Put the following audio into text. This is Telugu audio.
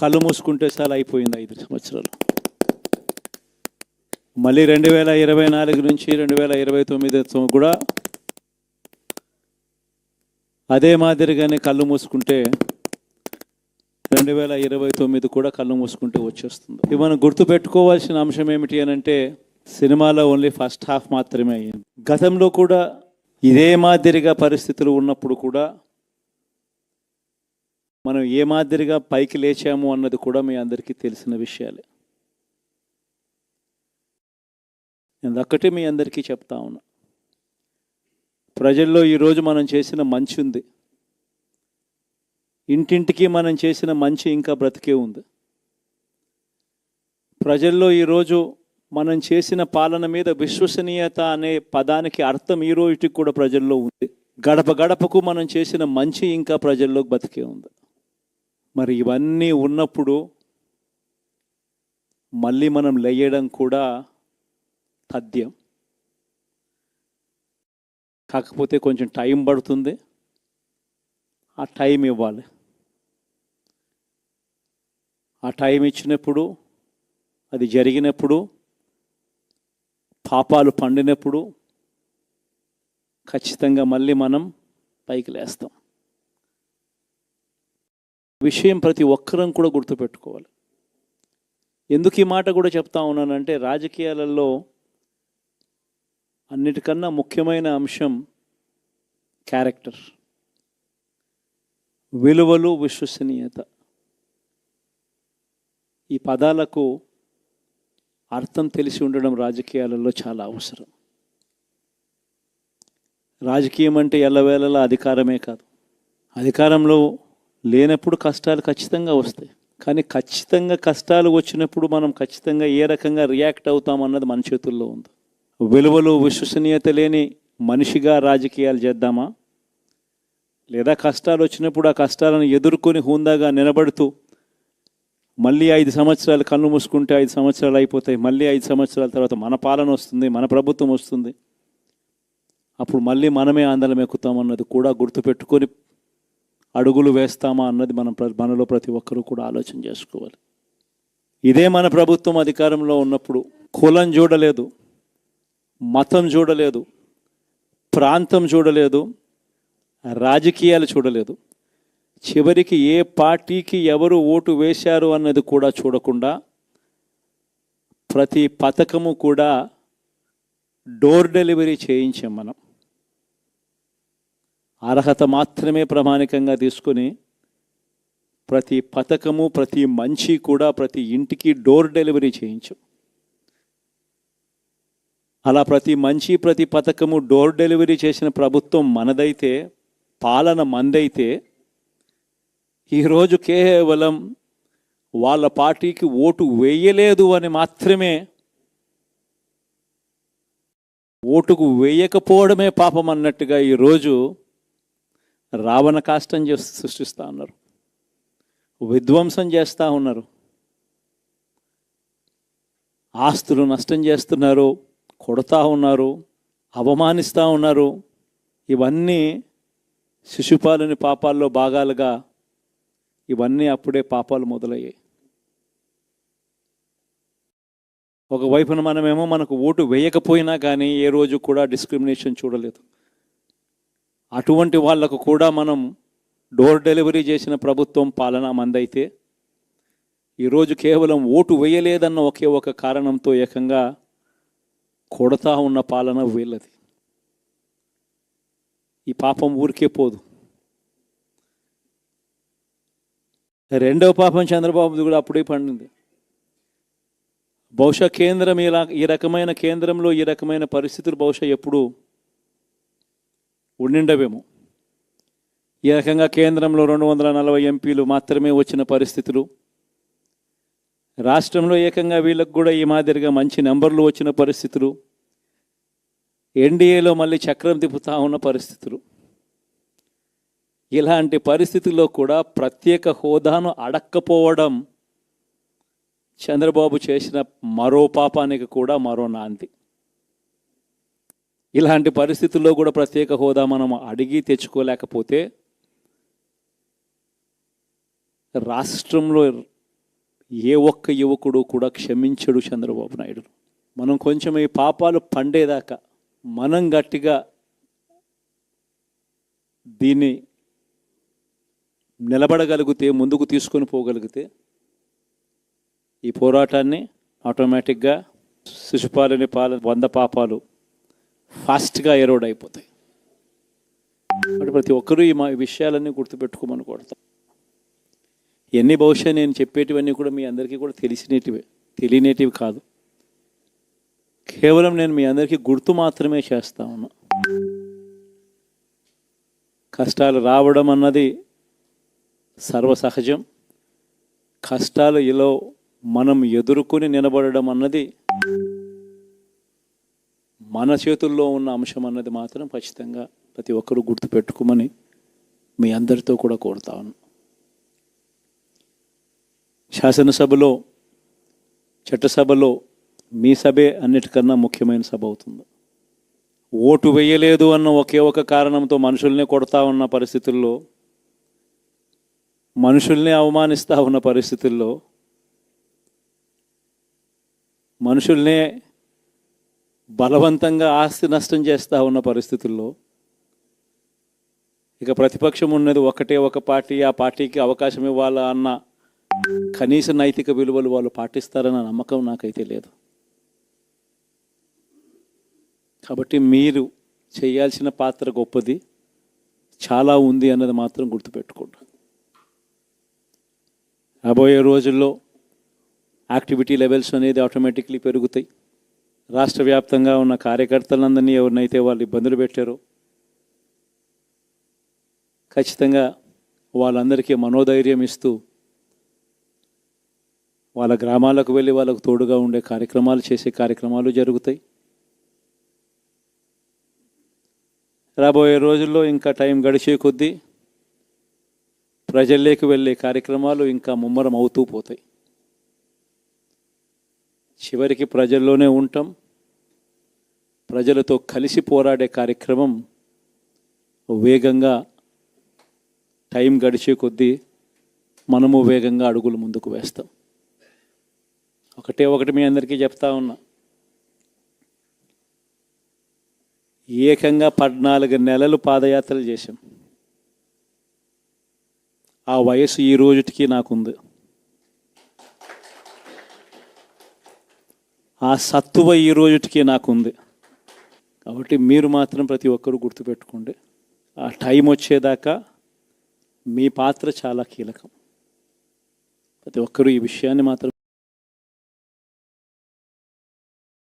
కళ్ళు మూసుకుంటే చాలా అయిపోయింది 5 సంవత్సరాలు. మళ్ళీ 2024 నుంచి 2029 కూడా అదే మాదిరిగానే కళ్ళు మూసుకుంటే 2029 కూడా కళ్ళు మూసుకుంటే వచ్చేస్తుంది. ఇది మనం గుర్తుపెట్టుకోవాల్సిన అంశం ఏమిటి అని అంటే, సినిమాలో ఓన్లీ ఫస్ట్ హాఫ్ మాత్రమే అయ్యింది. గతంలో కూడా ఇదే మాదిరిగా పరిస్థితులు ఉన్నప్పుడు కూడా మనం ఏ మాదిరిగా పైకి లేచాము అన్నది కూడా మీ అందరికీ తెలిసిన విషయాలే. నేను ఒక్కటే మీ అందరికీ చెప్తా ఉన్నా, ప్రజల్లో ఈరోజు మనం చేసిన మంచి ఉంది, ఇంటింటికి మనం చేసిన మంచి ఇంకా బ్రతికే ఉంది. ప్రజల్లో ఈరోజు మనం చేసిన పాలన మీద విశ్వసనీయత అనే పదానికి అర్థం ఈ రోజుకి కూడా ప్రజల్లో ఉంది. గడప గడపకు మనం చేసిన మంచి ఇంకా ప్రజల్లో బతికే ఉంది. మరి ఇవన్నీ ఉన్నప్పుడు మళ్ళీ మనం లేయడం కూడా తథ్యం. కాకపోతే కొంచెం టైం పడుతుంది, ఆ టైం ఇవ్వాలి. ఆ టైం ఇచ్చినప్పుడు, అది జరిగినప్పుడు, పాపాలు పండినప్పుడు ఖచ్చితంగా మళ్ళీ మనం పైకి లేస్తాం. విషయం ప్రతి ఒక్కరం కూడా గుర్తుపెట్టుకోవాలి. ఎందుకు ఈ మాట కూడా చెప్తా ఉన్నానంటే, రాజకీయాలలో అన్నిటికన్నా ముఖ్యమైన అంశం క్యారెక్టర్, విలువలు, విశ్వసనీయత. ఈ పదాలకు అర్థం తెలిసి ఉండడం రాజకీయాలలో చాలా అవసరం. రాజకీయం అంటే ఎల్లవేళలా అధికారమే కాదు. అధికారంలో లేనప్పుడు కష్టాలు ఖచ్చితంగా వస్తాయి, కానీ ఖచ్చితంగా కష్టాలు వచ్చినప్పుడు మనం ఖచ్చితంగా ఏ రకంగా రియాక్ట్ అవుతాం అన్నది మన చేతుల్లో ఉంది. విలువలు, విశ్వసనీయత లేని మనిషిగా రాజకీయాలు చేద్దామా, లేదా కష్టాలు వచ్చినప్పుడు ఆ కష్టాలను ఎదుర్కొని హుందాగా నిలబడుతూ మళ్ళీ 5 సంవత్సరాలు కళ్ళు మూసుకుంటే 5 సంవత్సరాలు అయిపోతాయి, మళ్ళీ 5 సంవత్సరాల తర్వాత మన పాలన వస్తుంది, మన ప్రభుత్వం వస్తుంది, అప్పుడు మళ్ళీ మనమే ఆందోళన ఎక్కుతామన్నది కూడా గుర్తుపెట్టుకొని అడుగులు వేస్తామా అన్నది మనలో ప్రతి ఒక్కరూ కూడా ఆలోచన చేసుకోవాలి. ఇదే మన ప్రభుత్వం అధికారంలో ఉన్నప్పుడు కులం చూడలేదు, మతం చూడలేదు, ప్రాంతం చూడలేదు, రాజకీయాలు చూడలేదు, చివరికి ఏ పార్టీకి ఎవరు ఓటు వేశారు అన్నది కూడా చూడకుండా ప్రతి పథకము కూడా డోర్ డెలివరీ చేయించాం. మనం అర్హత మాత్రమే ప్రామాణికంగా తీసుకొని ప్రతి పథకము, ప్రతి మంచి కూడా ప్రతి ఇంటికి డోర్ డెలివరీ చేయించాం. అలా ప్రతి మంచి, ప్రతి పథకము డోర్ డెలివరీ చేసిన ప్రభుత్వం మనదైతే, పాలన మందైతే, ఈరోజు కేవలం వాళ్ళ పార్టీకి ఓటు వేయలేదు అని మాత్రమే, ఓటుకు వేయకపోవడమే పాపం అన్నట్టుగా ఈరోజు రావణ కాష్టం సృష్టిస్తూ ఉన్నారు, విధ్వంసం చేస్తూ ఉన్నారు, ఆస్తులు నష్టం చేస్తున్నారు, కొడతా ఉన్నారు, అవమానిస్తూ ఉన్నారు. ఇవన్నీ శిశుపాలుని పాపాల్లో భాగాలుగా ఇవన్నీ అప్పుడే పాపాలు మొదలయ్యాయి. ఒకవైపున మనమేమో మనకు ఓటు వేయకపోయినా కానీ ఏ రోజు కూడా డిస్క్రిమినేషన్ చూడలేదు. అటువంటి వాళ్లకు కూడా మనం డోర్ డెలివరీ చేసిన ప్రభుత్వం పాలన మందైతే, ఈరోజు కేవలం ఓటు వేయలేదన్న ఒకే ఒక కారణంతో ఏకంగా కొడతా ఉన్న పాలన వీళ్ళది. ఈ పాపం ఊరికే పోదు. రెండవ పాపం చంద్రబాబుది కూడా అప్పుడే పండింది. బహుశా కేంద్రం ఈ రకమైన కేంద్రంలో ఈ రకమైన పరిస్థితులు బహుశా ఎప్పుడు ఉండిండవేమో. ఈ రకంగా కేంద్రంలో 240 ఎంపీలు మాత్రమే వచ్చిన పరిస్థితులు, రాష్ట్రంలో ఏకంగా వీళ్ళకు కూడా ఈ మాదిరిగా మంచి నెంబర్లు వచ్చిన పరిస్థితులు, ఎన్డీఏలో మళ్ళీ చక్రం తిప్పుతా ఉన్న పరిస్థితులు. ఇలాంటి పరిస్థితుల్లో కూడా ప్రత్యేక హోదాను అడక్కపోవడం చంద్రబాబు చేసిన మరో పాపానికి కూడా మరో నాంది. ఇలాంటి పరిస్థితుల్లో కూడా ప్రత్యేక హోదా మనం అడిగి తెచ్చుకోలేకపోతే రాష్ట్రంలో ఏ ఒక్క యువకుడు కూడా క్షమించడు చంద్రబాబు నాయుడు. మనం కొంచెం ఈ పాపాలు పండేదాకా మనం గట్టిగా దీన్ని నిలబడగలిగితే, ముందుకు తీసుకొని పోగలిగితే ఈ పోరాటాన్ని ఆటోమేటిక్గా శిశుపాలని 100 పాపాలు ఫాస్ట్గా ఎరోడ్ అయిపోతాయి. అంటే ప్రతి ఒక్కరూ ఈ విషయాలన్నీ గుర్తుపెట్టుకోమని కొడతాం. ఇవన్నీ బహుశా నేను చెప్పేటివన్నీ కూడా మీ అందరికీ కూడా తెలియనేటివి కాదు. కేవలం నేను మీ అందరికీ గుర్తు మాత్రమే చేస్తా ఉన్నా. కష్టాలు రావడం అన్నది సర్వసహజం. కష్టాలు ఇలా మనం ఎదుర్కొని నిలబడడం అన్నది మన చేతుల్లో ఉన్న అంశం అన్నది మాత్రం ఖచ్చితంగా ప్రతి ఒక్కరూ గుర్తుపెట్టుకోమని మీ అందరితో కూడా కోరుతా ఉన్నాను. శాసనసభలో, చట్టసభలో మీ సభే అన్నిటికన్నా ముఖ్యమైన సభ అవుతుంది. ఓటు వేయలేదు అన్న ఒకే ఒక కారణంతో మనుషుల్ని కొడతా ఉన్న పరిస్థితుల్లో, మనుషుల్ని అవమానిస్తూ ఉన్న పరిస్థితుల్లో, మనుషుల్నే బలవంతంగా ఆస్తి నష్టం చేస్తూ ఉన్న పరిస్థితుల్లో ఇక ప్రతిపక్షం ఉన్నది ఒకటే ఒక పార్టీ, ఆ పార్టీకి అవకాశం ఇవ్వాలా అన్న కనీస నైతిక విలువలు వాళ్ళు పాటిస్తారన్న నమ్మకం నాకైతే లేదు. కాబట్టి మీరు చేయాల్సిన పాత్ర గొప్పది, చాలా ఉంది అన్నది మాత్రం గుర్తుపెట్టుకోండి. రాబోయే రోజుల్లో యాక్టివిటీ లెవెల్స్ అనేది ఆటోమేటిక్లీ పెరుగుతాయి. రాష్ట్ర వ్యాప్తంగా ఉన్న కార్యకర్తలందరినీ ఎవరినైతే వాళ్ళు ఇబ్బందులు పెట్టారో ఖచ్చితంగా వాళ్ళందరికీ మనోధైర్యం ఇస్తూ వాళ్ళ గ్రామాలకు వెళ్ళి వాళ్ళకు తోడుగా ఉండే కార్యక్రమాలు, చేసే కార్యక్రమాలు జరుగుతాయి. రాబోయే రోజుల్లో ఇంకా టైం గడిచే కొద్దీ ప్రజల్లోకి వెళ్ళే కార్యక్రమాలు ఇంకా ముమ్మరం అవుతూ పోతాయి. చివరికి ప్రజల్లోనే ఉంటాం. ప్రజలతో కలిసి పోరాడే కార్యక్రమం వేగంగా టైం గడిచే కొద్దీ మనము వేగంగా అడుగులు ముందుకు వేస్తాం. ఒకటి మీ అందరికీ చెప్తా ఉన్నా, ఏకంగా 14 నెలలు పాదయాత్రలు చేశాం. ఆ వయసు ఈ రోజుటికి నాకుంది. ఆ సత్తువ ఈ రోజుటికి నాకుంది. కాబట్టి మీరు మాత్రం ప్రతి ఒక్కరూ గుర్తుపెట్టుకోండి, ఆ టైం వచ్చేదాకా మీ పాత్ర చాలా కీలకం. ప్రతి ఒక్కరూ ఈ విషయాన్ని మాత్రం